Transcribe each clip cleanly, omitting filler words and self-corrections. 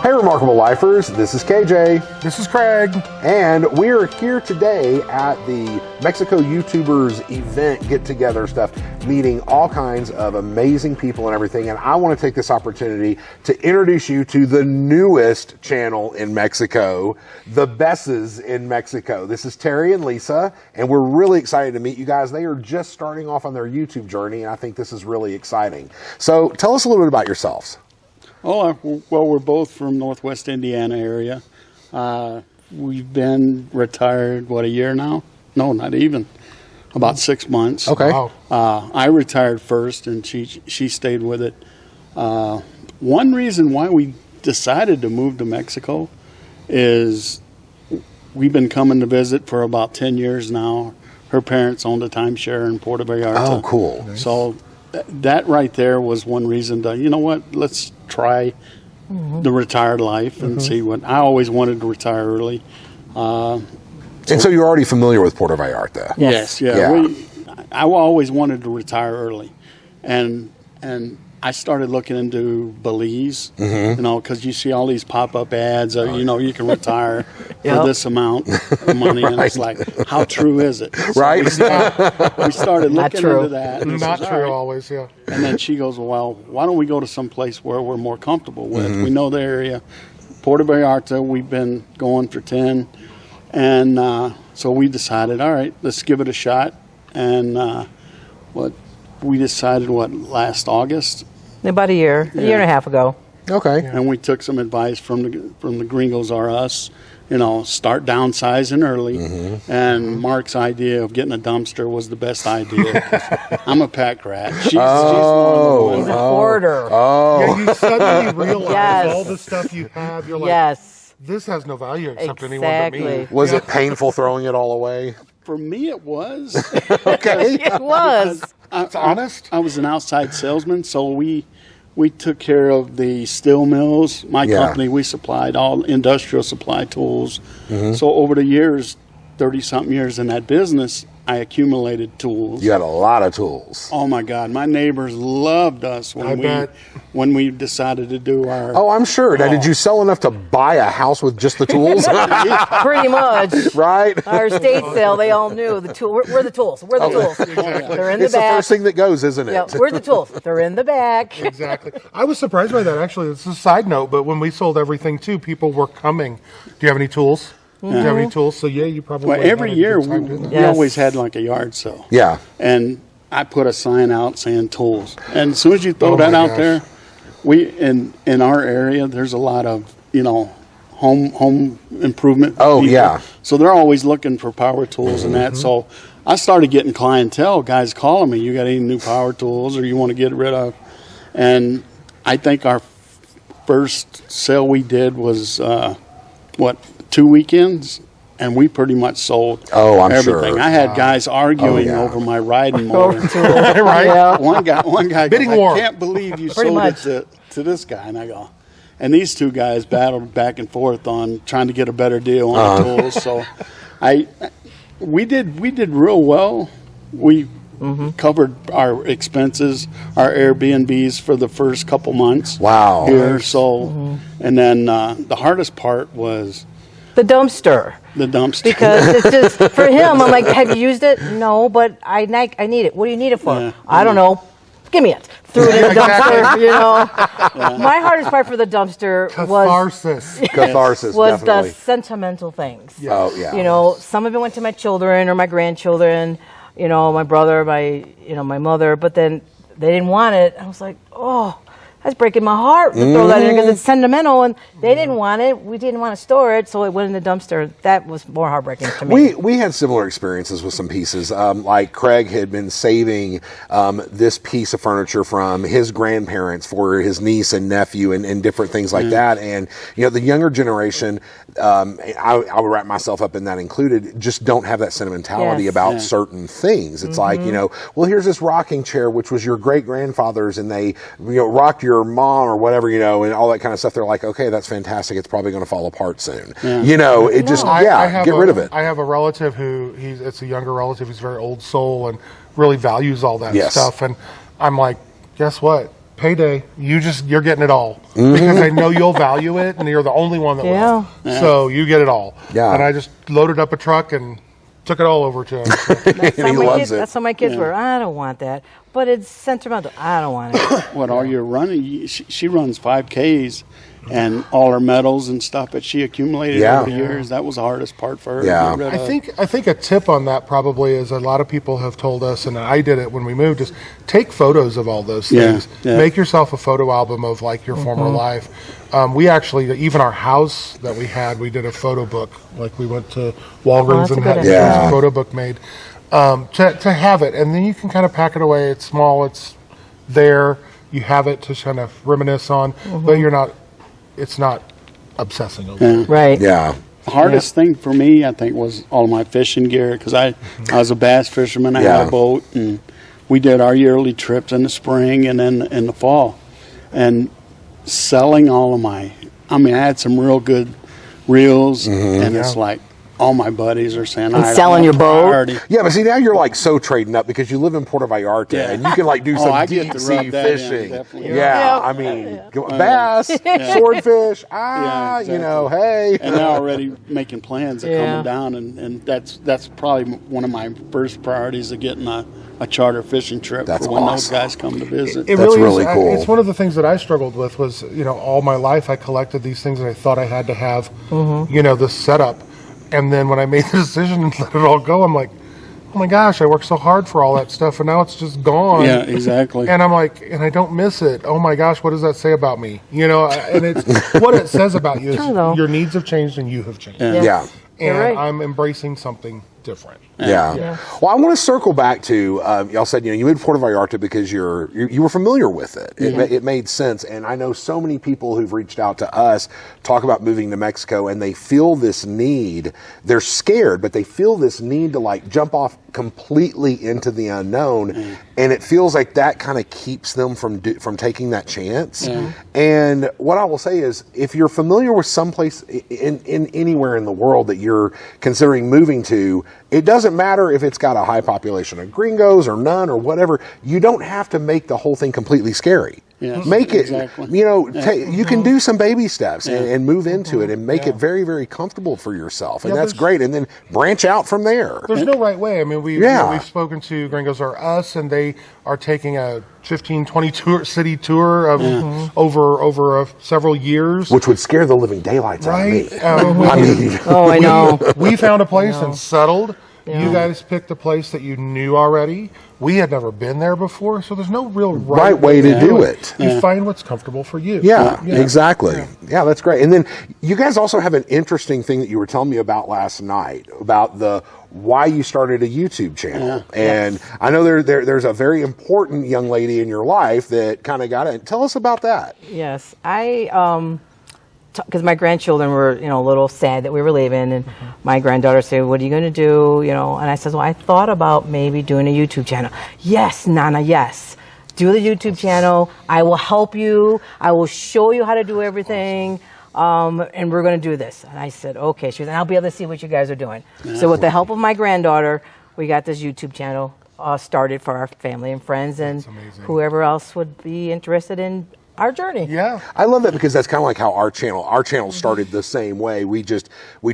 Hey Remarkable Lifers, this is KJ. This is Craig. And we are here today at the Mexico YouTubers event, get-together stuff, meeting all kinds of amazing people and everything. And I want to take this opportunity to introduce you to the newest channel in Mexico, the Besses in Mexico. This is Terry and Lisa, and we're really excited to meet you guys. They are just starting off on their YouTube journey, and I think this is really exciting. So tell us a little bit about yourselves. Oh, well, we're both from Northwest Indiana area. We've been retired, what, a year now? No, not even. About 6 months. Okay. Wow. I retired first, and she stayed with it. One reason why we decided to move to Mexico is we've been coming to visit for about 10 years now. Her parents owned a timeshare in Puerto Vallarta. Oh, cool. Nice. So that right there was one reason to, you know what, let's try the retired life and see what. I always wanted to retire early. And so you're already familiar with Puerto Vallarta? Yes, yeah. I always wanted to retire early. And I started looking into Belize, you know, because you see all these pop-up ads, you know, you can retire for this amount of money. And it's like, how true is it? So Right. we started looking into that. And Not said, true "All right." always, yeah. And then she goes, well, why don't we go to some place where we're more comfortable with? We know the area. Puerto Vallarta, we've been going for 10. And so we decided, all right, let's give it a shot. And we decided, last August? About a year and a half ago. Okay. And we took some advice from the Gringos R Us, you know, start downsizing early. And Mark's idea of getting a dumpster was the best idea. I'm a pack rat. She's He's a hoarder. Yeah, you suddenly realize Yes. all the stuff you have. You're like, Yes. this has no value except anyone but me. Exactly. Was it painful throwing it all away? For me, it was. Okay. It was. It's honest. I was an outside salesman, so we took care of the steel mills. My company, we supplied all industrial supply tools. So over the years, 30-something years in that business, I accumulated tools. You had a lot of tools. Oh my God, my neighbors loved us when we decided to do our. Oh, I'm sure. Now, did you sell enough to buy a house with just the tools? Pretty much. Right? Our estate sale, they all knew the tool. We're the tools. We're the tools. They're in the It's the back. first thing that goes, isn't it? Yeah, we're the tools. They're in the back. Exactly. I was surprised by that, actually. It's a side note, but when we sold everything, too, people were coming. Do you have any tools? Do you have any tools? So, yeah, you probably... Well, every had a year good time doing that. we always had like a yard sale. Yeah. And I put a sign out saying tools. And as soon as you throw that my out gosh. there, we in our area, there's a lot of, you know, home improvement. Oh, people. yeah. So they're always looking for power tools and that. So I started getting clientele, guys calling me, you got any new power tools or you want to get rid of? And I think our first sale we did was, 2 weekends? And we pretty much sold everything. sure. I had guys arguing over my riding mower. Right? Yeah. One guy Bidding goes, war. I can't believe you Pretty sold much. it to this guy. And I go, and these two guys battled back and forth on trying to get a better deal on the tools. So we did real well. We covered our expenses, our Airbnbs for the first couple months. Wow. Here, so, and then the hardest part was The dumpster. the dumpster. Because it's just, for him, I'm like, have you used it? No, but I need it. What do you need it for? Yeah. I don't know. Give me it. Threw it in the dumpster, you know. My hardest part for the dumpster Catharsis. Catharsis, was definitely. the sentimental things. Oh, yeah. You know, some of it went to my children or my grandchildren, you know, my brother, my mother, but then they didn't want it. I was like, oh, that's breaking my heart to throw that in because it's sentimental, and they didn't want it. We didn't want to store it, so it went in the dumpster. That was more heartbreaking to me. We had similar experiences with some pieces. Like Craig had been saving this piece of furniture from his grandparents for his niece and nephew and different things like that. And, you know, the younger generation, I would wrap myself up in that included, just don't have that sentimentality about certain things. It's like, you know, well, here's this rocking chair, which was your great-grandfather's, and they, you know, rocked your mom or whatever, you know, and all that kind of stuff. They're like, okay, that's fantastic. It's probably going to fall apart soon. You know, it just, get rid of it. I have a relative it's a younger relative who's very old soul and really values all that stuff. And I'm like, guess what? payday. You're getting it all because I know you'll value it, and you're the only one that will. So you get it all. Yeah. And I just loaded up a truck and took it all over to him. That's how my kids were. I don't want that, but it's sentimental. I don't want it. What all you're running? She runs 5Ks, and all her medals and stuff that she accumulated over the years. That was the hardest part for her. Yeah. To get rid of. I think a tip on that probably is a lot of people have told us, and I did it when we moved, is take photos of all those things. Yeah. Make yourself a photo album of like your former life. We actually, even our house that we had, we did a photo book. Like we went to Walgreens and had a photo book made to have it, and then you can kind of pack it away. It's small. It's there. You have it to kind of reminisce on, but it's not obsessing over it. Right. Yeah. The hardest thing for me, I think, was all my fishing gear because I was a bass fisherman. I had a boat, and we did our yearly trips in the spring and then in the fall. And selling all of I had some real good reels, and it's like all my buddies are saying, And selling your boat? Yeah, but see, now you're like so trading up because you live in Puerto Vallarta and you can like do some I get deep to sea rub that in, fishing. definitely. I mean, bass, swordfish, exactly. you know, hey. And they're already making plans of coming down, and that's probably one of my first priorities of getting a charter fishing trip That's for when awesome. those guys come to visit. It That's really really cool. It's one of the things that I struggled with was, all my life I collected these things that I thought I had to have, this setup. And then when I made the decision and let it all go, I'm like, oh my gosh, I worked so hard for all that stuff, and now it's just gone. Yeah, exactly. And I'm like, and I don't miss it. Oh my gosh, what does that say about me? And it's what it says about you is your needs have changed and you have changed. Yeah. And I'm embracing something different. Yeah. Well, I want to circle back to y'all said you moved to Puerto Vallarta because you were familiar with it. It made sense, and I know so many people who've reached out to us talk about moving to Mexico, and they feel this need. They're scared, but they feel this need to like jump off completely into the unknown, and it feels like that kind of keeps them from taking that chance. And what I will say is, if you're familiar with someplace in anywhere in the world that you're considering moving to, it doesn't matter if it's got a high population of gringos or none or whatever. You don't have to make the whole thing completely scary. Yes, make it, exactly. you can do some baby steps and move into it and make it very, very comfortable for yourself. And that's great. And then branch out from there. There's no right way. I mean, we've spoken to Gringos R Us, and they are taking a 15-20 city tour of over several years. Which would scare the living daylights out of me. I know. We found a place and settled. You guys picked a place that you knew already. We had never been there before, so there's no real right way to do it. You find what's comfortable for you. Yeah, exactly. Yeah, that's great. And then you guys also have an interesting thing that you were telling me about last night about why you started a YouTube channel. And I know there's a very important young lady in your life that kind of got it. Tell us about that. Yes, because my grandchildren were, a little sad that we were leaving, and my granddaughter said, "What are you going to do?" And I said, "Well, I thought about maybe doing a YouTube channel." "Yes, Nana, yes. Do the YouTube channel. I will help you. I will show you how to do everything, and we're going to do this." And I said, "Okay." She said, "I'll be able to see what you guys are doing." So with the help of my granddaughter, we got this YouTube channel started for our family and friends and whoever else would be interested in our journey. Yeah. I love that because that's kind of like how our channel started the same way. We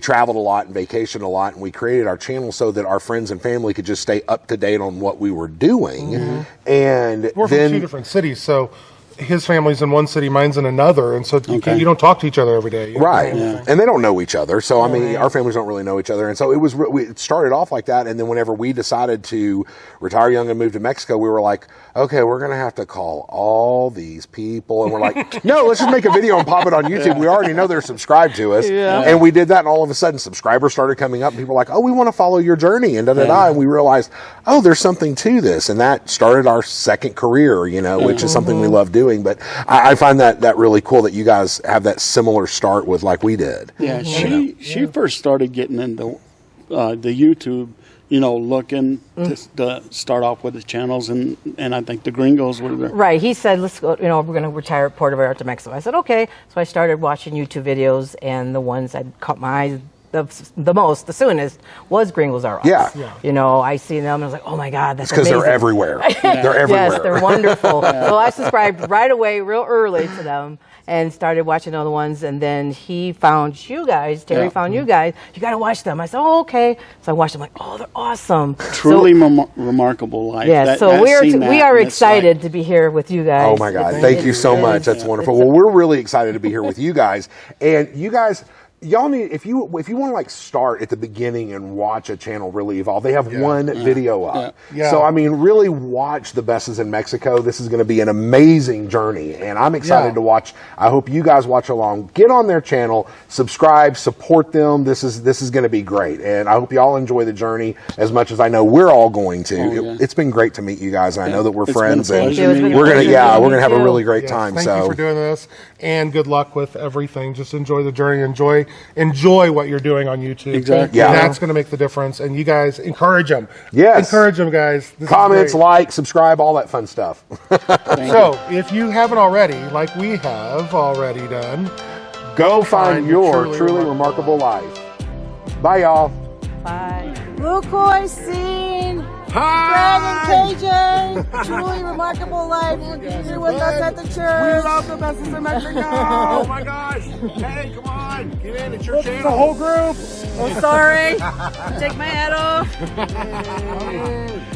traveled a lot and vacationed a lot, and we created our channel so that our friends and family could just stay up to date on what we were doing. And we're from 2 different cities, so his family's in one city, mine's in another, and so you don't talk to each other every day. Right. And they don't know each other. So, I mean, our families don't really know each other. And so it started off like that. And then whenever we decided to retire young and move to Mexico, we were like, okay, we're going to have to call all these people. And we're like, no, let's just make a video and pop it on YouTube. We already know they're subscribed to us. And we did that, and all of a sudden subscribers started coming up, and people were like, oh, we want to follow your journey, and da-da-da. And we realized, oh, there's something to this. And that started our second career, which is something we love doing. But I find that really cool that you guys have that similar start with like we did. Yeah, she first started getting into the YouTube, looking to start off with the channels, and I think the gringos were there. Right. He said, let's go, we're going to retire at Puerto Vallarta Mexico. I said, okay. So I started watching YouTube videos, and the ones that caught my eye, the soonest was Gringos R Us. Yeah. You know, I see them and I was like, oh my God, that's Because amazing. they're everywhere. They're everywhere. Yes, they're wonderful. So I subscribed right away, real early to them, and started watching other ones. And then he found you guys. Terry found you guys. You got to watch them. I said, oh, okay. So I watched them. Like, oh, they're awesome. Truly remarkable life. Yeah. So we are excited to be here with you guys. Oh my God! Thank you so much. That's wonderful. Well, we're really excited to be here with you guys, and you guys. Y'all need, if you want to like start at the beginning and watch a channel really evolve, they have one video up. Yeah. So I mean, really watch the Besses in Mexico. This is going to be an amazing journey, and I'm excited to watch. I hope you guys watch along. Get on their channel, subscribe, support them. This is going to be great, and I hope y'all enjoy the journey as much as I know we're all going to. It's been great to meet you guys, and I know that we're friends, and we're gonna have a really great time. Thank you for doing this, and good luck with everything. Just enjoy the journey. Enjoy what you're doing on YouTube. Exactly. Yeah. That's going to make the difference. And you guys encourage them. Yes. Encourage them, guys. This is Comments, great. like, subscribe, all that fun stuff. So, if you haven't already, like we have already done, Go find your truly remarkable life. Bye, y'all. Bye. Look who I seen! Greg and KJ! Truly remarkable life. You're with us at the church. We love the Besses in Mexico. Oh my gosh. Hey, come on. Get in. It's your channel. the whole group. Oh, sorry. Take my hat off.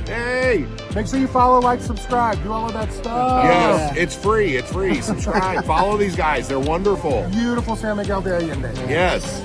Hey. Make sure you follow, like, subscribe, do all of that stuff. Yes, it's free. It's free. Subscribe. Follow these guys. They're wonderful. Beautiful San Miguel de Allende. Yes.